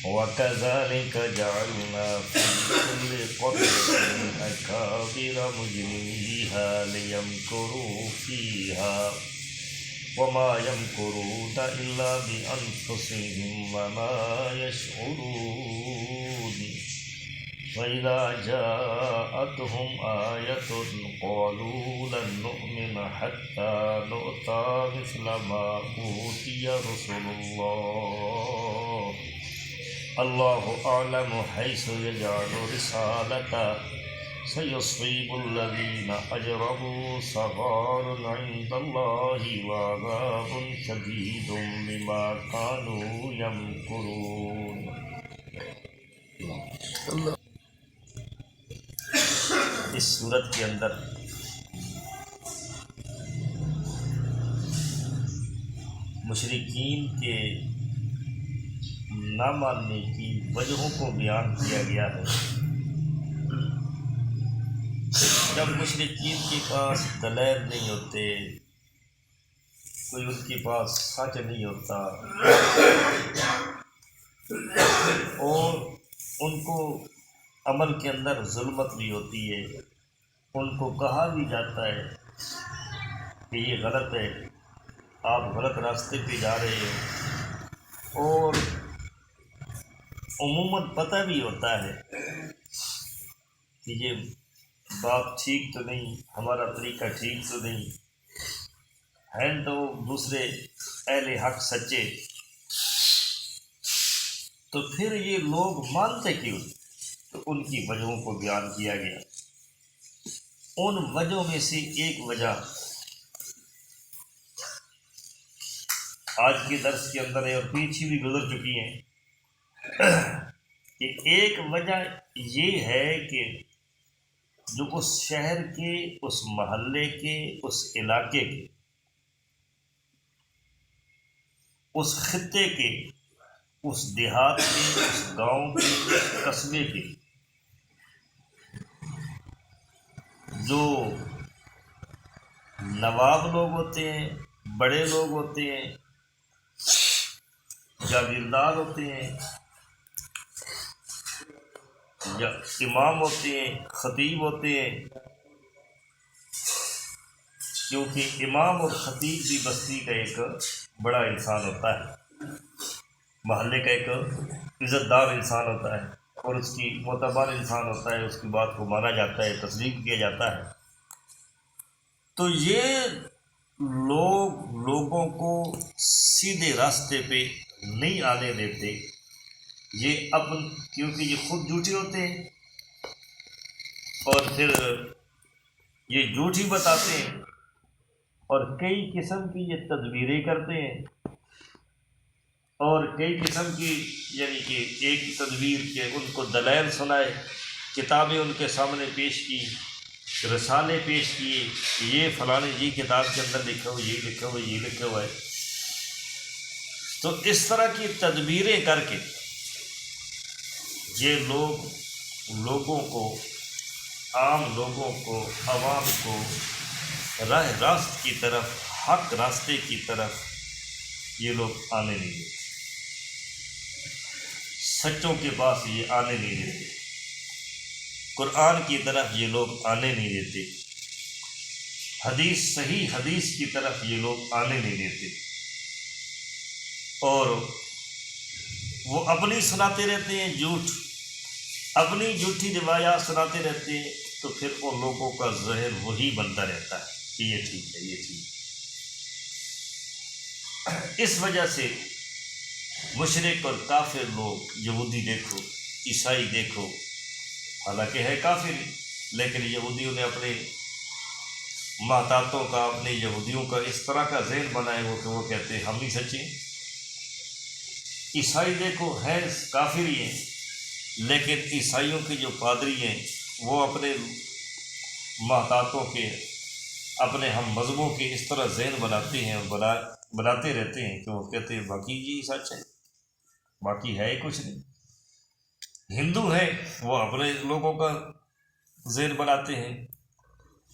وَكَذَلِكَ جَعَلْنَا فِي كُلِّ قَرْيَةٍ أَكَابِرَ مُجْرِمِيهَا لِيَمْكُرُوا فِيهَا وَمَا يَمْكُرُونَ إِلَّا بِأَنفُسِهِمْ وَمَا يَشْعُرُونَ وَإِذَا جَاءَتْهُمْ آيَةٌ قَالُوا لَن نُّؤْمِنَ حَتَّى نُؤْتَىٰ مِثْلَ مَا أُوتِيَ رُسُلُ اللَّهِ اللَّهُ أَعْلَمُ حَيْثُ يَجْعَلُ رِسَالَتَهُ سَيُصِيبُ الَّذِينَ أَجْرَمُوا صَغَارٌ عِندَ اللَّهِ وَعَذَابٌ شَدِيدٌ بِمَا كَانُوا يَمْكُرُونَ۔ اس صورت کے اندر مشرکین کے نہ ماننے کی وجہوں کو بیان کیا گیا ہے۔ جب مشرکین کے پاس دلائل نہیں ہوتے، کوئی ان کے پاس سچ نہیں ہوتا اور ان کو عمل کے اندر ظلمت بھی ہوتی ہے، ان کو کہا بھی جاتا ہے کہ یہ غلط ہے، آپ غلط راستے پہ جا رہے ہو، اور عموماً پتہ بھی ہوتا ہے کہ یہ بات ٹھیک تو نہیں، ہمارا طریقہ ٹھیک تو نہیں ہے، تو دوسرے اہل حق سچے، تو پھر یہ لوگ مانتے کیوں؟ تو ان کی وجہوں کو بیان کیا گیا۔ ان وجہوں میں سے ایک وجہ آج کے درس کے اندر ہے اور پیچھے بھی گزر چکی ہیں کہ ایک وجہ یہ ہے کہ جو اس شہر کے، اس محلے کے، اس علاقے کے، اس خطے کے، اس دیہات کے، اس گاؤں کے، اس قصبے کے جو نواب لوگ ہوتے ہیں، بڑے لوگ ہوتے ہیں، جاگیردار ہوتے ہیں، یا امام ہوتے ہیں، خطیب ہوتے ہیں، کیونکہ امام اور خطیب بھی بستی کا ایک بڑا انسان ہوتا ہے، محلے کا ایک عزت دار انسان ہوتا ہے اور اس کی معتبر انسان ہوتا ہے، اس کی بات کو مانا جاتا ہے، تسلیم کیا جاتا ہے۔ تو یہ لوگ لوگوں کو سیدھے راستے پہ نہیں آنے دیتے، یہ کیونکہ یہ خود جھوٹے ہوتے ہیں اور پھر یہ جھوٹ ہی بتاتے ہیں اور کئی قسم کی یہ تدبیریں کرتے ہیں، اور کئی قسم کی، یعنی کہ ایک تدبیر کہ ان کو دلائل سنائے، کتابیں ان کے سامنے پیش کی، رسالے پیش کیے کہ یہ فلاں جی کتاب کے اندر لکھا ہو، یہ لکھا ہو، یہ لکھا ہوا ہے۔ تو اس طرح کی تدبیریں کر کے یہ لوگ لوگوں کو، عام لوگوں کو، عوام کو راہ راست کی طرف، حق راستے کی طرف یہ لوگ آنے نہیں دیتے، سچوں کے پاس یہ آنے نہیں دیتے، قرآن کی طرف یہ لوگ آنے نہیں دیتے، صحیح حدیث کی طرف یہ لوگ آنے نہیں دیتے، اور وہ اپنی سناتے رہتے ہیں جھوٹ، اپنی جھوٹی روایات سناتے رہتے ہیں، تو پھر ان لوگوں کا ذہن وہی بنتا رہتا ہے کہ یہ ٹھیک ہے، یہ ٹھیک ہے۔ اس وجہ سے مشرک اور کافر لوگ، یہودی دیکھو، عیسائی دیکھو، حالانکہ ہے کافر، لیکن یہودیوں نے اپنے محتاطوں کا، اپنے یہودیوں کا اس طرح کا ذہن بنائے ہو کہ وہ کہتے ہیں ہم ہی سچے۔ عیسائی دیکھو، ہیں کافر ہی ہیں، لیکن عیسائیوں کے جو پادری ہیں وہ اپنے محتاطوں کے، اپنے ہم مذہبوں کے اس طرح ذہن بناتے ہیں اور بناتے رہتے ہیں کہ وہ کہتے ہیں باقی یہ سچ ہے، باقی ہے ہی کچھ نہیں۔ ہندو ہیں، وہ اپنے لوگوں کا ذہن بناتے ہیں،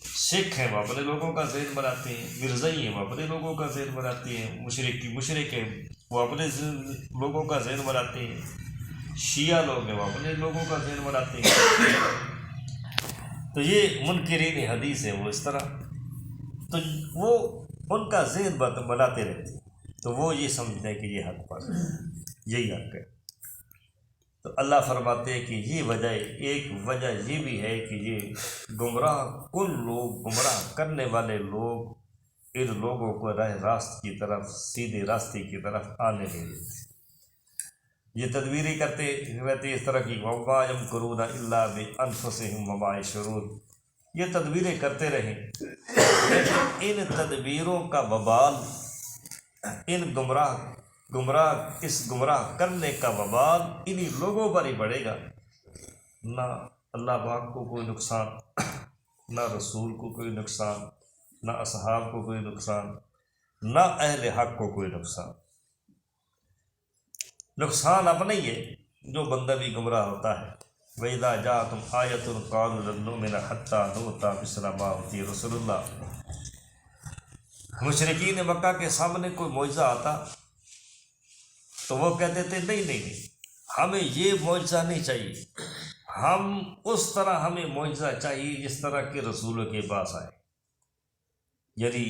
سکھ ہیں وہ اپنے لوگوں کا ذہن بناتے ہیں، مرزائی ہیں وہ اپنے لوگوں کا ذہن بناتے ہیں، مشرق ہیں وہ اپنے لوگوں کا ذہن بناتے ہیں، شیعہ لوگ ہیں وہ اپنے لوگوں کا ذہن بناتے ہیں. تو یہ منکرین حدیث ہیں وہ اس طرح، تو وہ ان کا ذہن بناتے رہتے ہیں، تو وہ یہ سمجھتے ہیں کہ یہ حق پر یہی حق ہے. تو اللہ فرماتے ہیں کہ یہ وجہ، ایک وجہ یہ بھی ہے کہ یہ گمراہ کن لوگ، گمراہ کرنے والے لوگ ان لوگوں کو راہ راست کی طرف، سیدھے راستے کی طرف آنے نہیں دیتے. یہ تدبیریں کرتے رہتے اس طرح کی، وَمَا يَمْكُرُونَ إِلَّا بِأَنفُسِهِمْ وَمَا يَشْعُرُونَ. یہ تدبیریں کرتے رہیں، لیکن ان تدبیروں کا وبال، ان گمراہ کرنے کا وبال انہی لوگوں پر ہی پڑے گا. نہ اللہ پاک کو کوئی نقصان، نہ رسول کو کوئی نقصان، نہ اصحاب کو کوئی نقصان، نہ اہل حق کو کوئی نقصان. نقصان اپنا ہی ہے جو بندہ بھی گمراہ ہوتا ہے. وَإِذَا جَاءَتْهُمْ آيَةٌ قَالُوا لَن نُّؤْمِنَ حَتَّىٰ نُؤْتَىٰ مِثْلَ مَا أُوتِيَ رُسُلُ اللَّهِ. مشرکین مکہ کے سامنے کوئی معجزہ آتا تو وہ کہتے تھے نہیں، ہمیں یہ معجزہ نہیں چاہیے، ہم اس طرح ہمیں معجزہ چاہیے جس طرح کے رسولوں کے پاس آئے. یعنی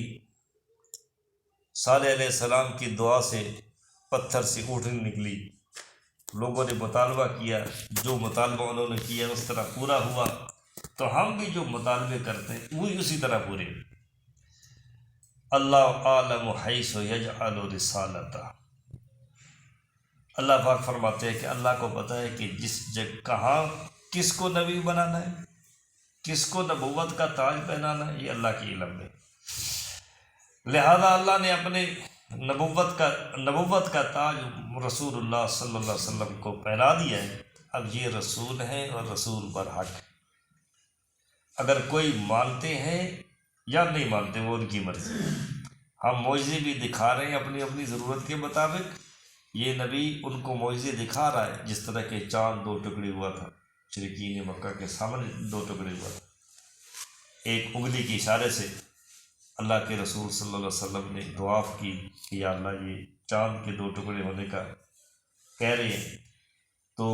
صالح علیہ السلام کی دعا سے پتھر سے اونٹنی نکلی، لوگوں نے مطالبہ کیا، جو مطالبہ انہوں نے کیا اس طرح پورا ہوا، تو ہم بھی جو مطالبے کرتے ہیں وہی اسی طرح پورے. اللہ عالم حیث یجعل رسالتہ. اللہ پاک فرماتے ہیں کہ اللہ کو پتہ ہے کہ جس جگہ کہاں کس کو نبی بنانا ہے، کس کو نبوت کا تاج پہنانا ہے، یہ اللہ کی علم ہے. لہذا اللہ نے اپنے نبوت کا تاج رسول اللہ صلی اللہ علیہ وسلم کو پہنا دیا ہے. اب یہ رسول ہیں اور رسول پر حق ہے. اگر کوئی مانتے ہیں یا نہیں مانتے وہ ان کی مرضی. ہم معجزے بھی دکھا رہے ہیں اپنی اپنی ضرورت کے مطابق. یہ نبی ان کو معجزے دکھا رہا ہے، جس طرح کہ چاند 2 ٹکڑے ہوا تھا، مشرکین مکہ کے سامنے 2 ٹکڑے ہوا تھا. ایک انگلی کے اشارے سے اللہ کے رسول صلی اللہ علیہ وسلم نے دعا کی کہ یا اللہ یہ چاند کے 2 ٹکڑے ہونے کا کہہ رہے ہیں. تو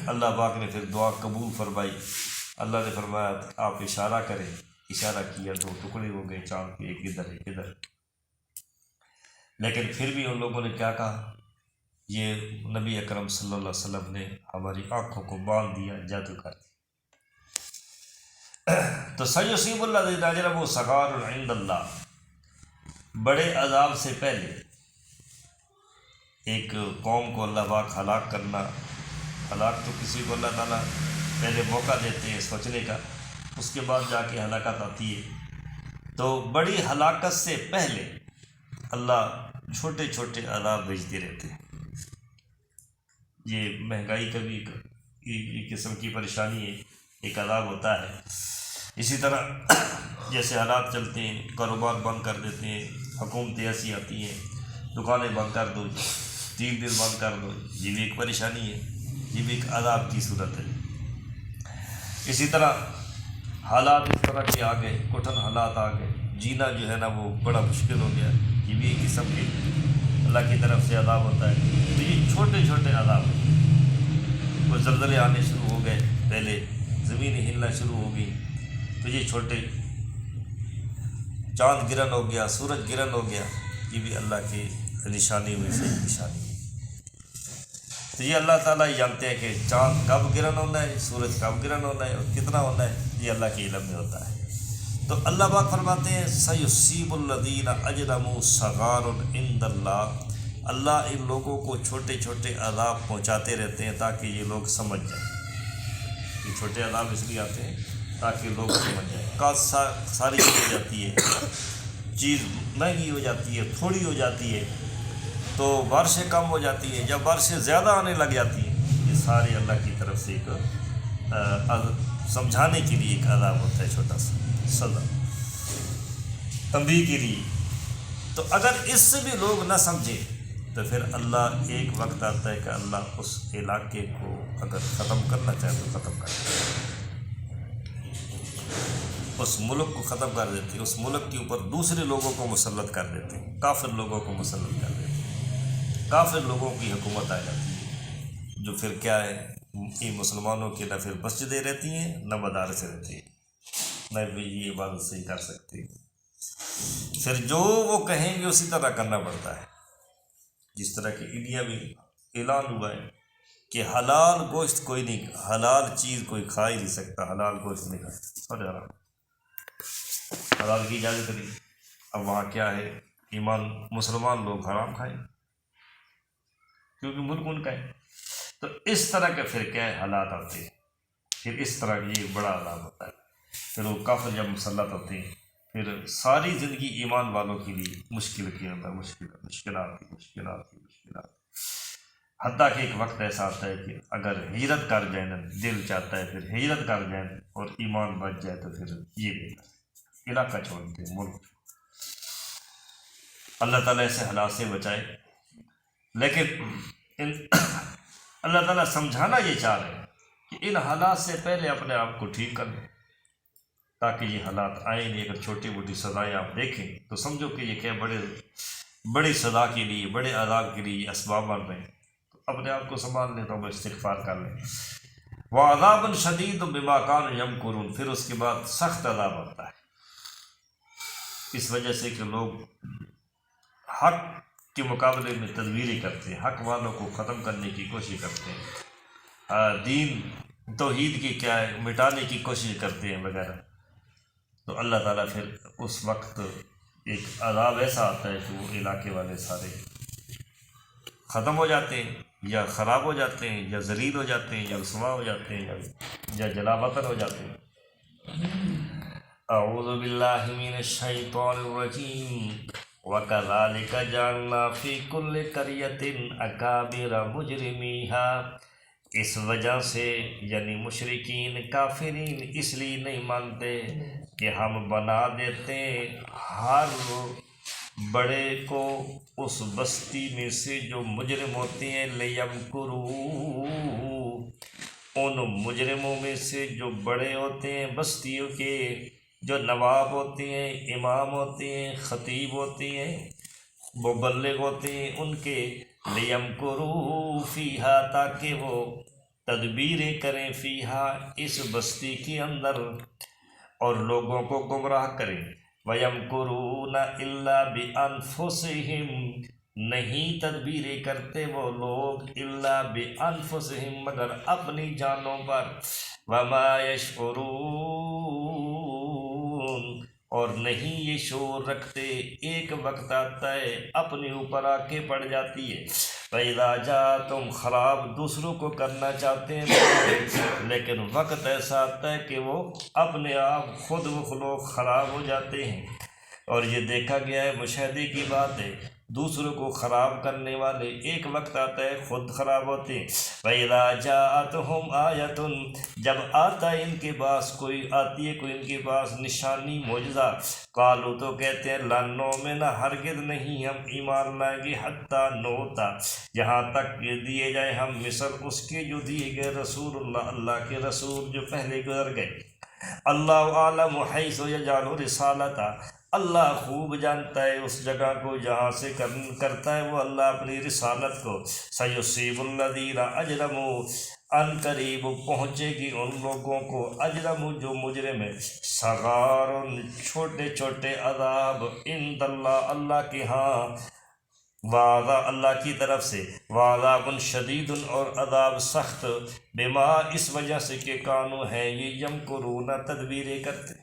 اللہ پاک نے پھر دعا قبول فرمائی. اللہ نے فرمایا آپ اشارہ کریں. اشارہ کیا، 2 ٹکڑے ہو گئے چاند کے، ایک ادھر ایک ادھر. لیکن پھر بھی ان لوگوں نے کیا کہا، یہ نبی اکرم صلی اللہ علیہ وسلم نے ہماری آنکھوں کو باندھ دیا، جادو کر دیا. تو سیصیب الذین اجرموا صغار عند اللہ. بڑے عذاب سے پہلے ایک قوم کو اللہ پاک ہلاک کرنا، ہلاک تو کسی کو اللہ تعالیٰ پہلے موقع دیتے ہیں سوچنے کا، اس کے بعد جا کے ہلاکت آتی ہے. تو بڑی ہلاکت سے پہلے اللہ چھوٹے چھوٹے عذاب بھیجتے رہتے ہیں. یہ مہنگائی کا بھی ایک قسم کی پریشانی ہے، ایک عذاب ہوتا ہے. اسی طرح جیسے حالات چلتے ہیں، کاروبار بند کر دیتے ہیں، حکومتیں ایسی آتی ہیں دکانیں بند کر دو، 3 دن بند کر دو، یہ بھی ایک پریشانی ہے، یہ بھی ایک عذاب کی صورت ہے. اسی طرح حالات اس طرح کے آ گئے، کٹھن حالات آ گئے، جینا جو ہے نا وہ بڑا مشکل ہو گیا، یہ بھی ایک قسم کے اللہ کی طرف سے عذاب ہوتا ہے. تو یہ چھوٹے چھوٹے عذاب ہیں. کچھ زلزلے آنے شروع ہو گئے، پہلے زمین ہلنا شروع ہو گئی، تو یہ چھوٹے، چاند گرہن ہو گیا، سورج گرہن ہو گیا، یہ بھی اللہ کی نشانی ہوئی سے نشانی. تو یہ اللہ تعالیٰ جانتے ہیں کہ چاند کب گرہن ہونا ہے، سورج کب گرہن ہونا ہے اور کتنا ہونا ہے، یہ اللہ کے علم میں ہوتا ہے. تو اللہ پاک فرماتے ہیں سیصیب الذین اجرموا صغار عند اللہ. اللہ ان لوگوں کو چھوٹے چھوٹے عذاب پہنچاتے رہتے ہیں تاکہ یہ لوگ سمجھ جائیں. یہ چھوٹے عذاب اس لیے آتے ہیں تاکہ لوگ سمجھ جائیں. کاشت ساری ہو جاتی ہے، چیز مہنگی ہو جاتی ہے، تھوڑی ہو جاتی ہے، تو بارشیں کم ہو جاتی ہیں، جب بارشیں زیادہ آنے لگ جاتی ہیں، یہ سارے اللہ کی طرف سے ایک سمجھانے کے لیے ایک عذاب ہوتا ہے، چھوٹا سا سزا تنبیہ کے لیے. تو اگر اس سے بھی لوگ نہ سمجھیں تو پھر اللہ ایک وقت آتا ہے کہ اللہ اس علاقے کو اگر ختم کرنا چاہے تو ختم کر دیتے ہیں، اس ملک کو ختم کر دیتے ہیں، اس ملک کے اوپر دوسرے لوگوں کو مسلط کر دیتے ہیں، کافر لوگوں کو مسلط کر دیتے ہیں، کافر لوگوں کی حکومت آ جاتی ہے. جو پھر کیا ہے یہ مسلمانوں کی نہ پھر مسجدیں رہتی ہیں نہ مدارس رہتی ہیں، نہ بھی یہ عبادت صحیح کر سکتی، پھر جو وہ کہیں گے اسی طرح کرنا پڑتا ہے۔ جس طرح کہ انڈیا میں اعلان ہوا ہے کہ حلال گوشت کوئی نہیں، حلال چیز کوئی کھا ہی نہیں سکتا، حلال گوشت نہیں کھا سکتا، حرام، حلال کی اجازت نہیں۔ اب وہاں کیا ہے، ایمان مسلمان لوگ حرام کھائیں کیونکہ ملک ان کا ہے۔ تو اس طرح کے پھر کیا ہے حالات آتے ہیں، پھر اس طرح کی یہ بڑا عذاب ہوتا ہے۔ پھر وہ کافر جب مسلط ہوتے ہیں پھر ساری زندگی ایمان والوں کے لیے مشکل کے اندر مشکلات، حتیٰ کہ ایک وقت ایسا آتا ہے کہ اگر ہجرت کر جائیں نا، دل چاہتا ہے پھر ہجرت کر جائیں اور ایمان بچ جائے تو پھر یہ علاقہ چھوڑتے ہیں، ملک۔ اللہ تعالیٰ ایسے حالات سے بچائے، لیکن اللہ تعالیٰ سمجھانا یہ چاہ رہے ہیں کہ ان حالات سے پہلے اپنے آپ کو ٹھیک کر لیں تاکہ یہ حالات آئیں نہیں۔ اگر چھوٹی موٹی سزائیں آپ دیکھیں تو سمجھو کہ یہ کیا بڑی سزا کے لیے، بڑے عذاب کے لیے یہ اسباب بن رہے ہیں، تو اپنے آپ کو سنبھال لیں، تو استغفار کر لیں۔ وَعَذَابٌ شَدِيدٌ بِمَا كَانُوا يَمْكُرُونَ، پھر اس کے بعد سخت عذاب ہوتا ہے اس وجہ سے کہ لوگ حق کے مقابلے میں تدبیریں کرتے ہیں، حق والوں کو ختم کرنے کی کوشش کرتے ہیں، دین توحید کی کیا ہے مٹانے کی کوشش کرتے ہیں وغیرہ۔ تو اللہ تعالیٰ پھر اس وقت ایک عذاب ایسا آتا ہے کہ وہ علاقے والے سارے ختم ہو جاتے ہیں، یا خراب ہو جاتے ہیں، یا ذلیل ہو جاتے ہیں، یا رسوا ہو جاتے ہیں، یا جلا وطن ہو جاتے ہیں۔ اعوذ باللہ من الشیطان الرجیم وَكَذَلِكَ جَعَلْنَا فِي كُلِّ قَرْيَةٍ أَكَابِرَ مُجْرِمِيهَا، اس وجہ سے یعنی مشرکین کافرین اس لیے نہیں مانتے کہ ہم بنا دیتے ہر بڑے کو اس بستی میں سے جو مجرم ہوتے ہیں، لِيَمْكُرُوا، ان مجرموں میں سے جو بڑے ہوتے ہیں بستیوں کے، جو نواب ہوتے ہیں، امام ہوتے ہیں، خطیب ہوتے ہیں، مبلغ ہوتے ہیں، ان کے لِيَمْكُرُوا فِيهَا، تاکہ وہ تدبیریں کریں، فیہا اس بستی کے اندر، اور لوگوں کو گمراہ کریں۔ وَيَمْكُرُونَ إِلَّا بِأَنفُسِهِمْ، نہیں تدبیریں کرتے وہ لوگ الا بِأَنفُسِهِمْ مگر اپنی جانوں پر۔ وَمَا يَشْعُرُونَ، اور نہیں یہ شعور رکھتے، ایک وقت آتا ہے اپنے اوپر آ کے پڑ جاتی ہے۔ فَإِذَا جَاءَتُمْ، خراب دوسروں کو کرنا چاہتے ہیں لیکن وقت ایسا آتا ہے کہ وہ اپنے آپ خود لوگ خراب ہو جاتے ہیں۔ اور یہ دیکھا گیا ہے، مشاہدے کی بات ہے، دوسروں کو خراب کرنے والے ایک وقت آتا ہے خود خراب ہوتے ہیں۔ فَإِذَا جَاءَتْهُمْ آیَةٌ، جب آتا ہے ان کے پاس کوئی، آتی ہے کوئی ان کے پاس نشانی معجزہ، قالوا تو کہتے ہیں لن نؤمن، ہرگز نہیں ہم ایمان لائیں گے، حتیٰ نؤتى، یہاں تک کہ دیے جائے ہم مثل اس کے جو دیے گئے رسول اللہ، اللہ کے رسول جو پہلے گزر گئے۔ اللہ عالم حیث یجعل رسالتہ، اللہ خوب جانتا ہے اس جگہ کو جہاں سے کرتا ہے وہ اللہ اپنی رسالت کو۔ سیصیب الذین اجرموا، ان قریب پہنچے گی ان لوگوں کو، اجرموا جو مجرم ہے، صغار چھوٹے چھوٹے عذاب، عند اللہ اللہ کے ہاں، وعذاب اللہ کی طرف سے، وعذاب شدید اور عذاب سخت، بما اس وجہ سے کہ کانو ہے یہ یمکرون تدبیریں کرتے۔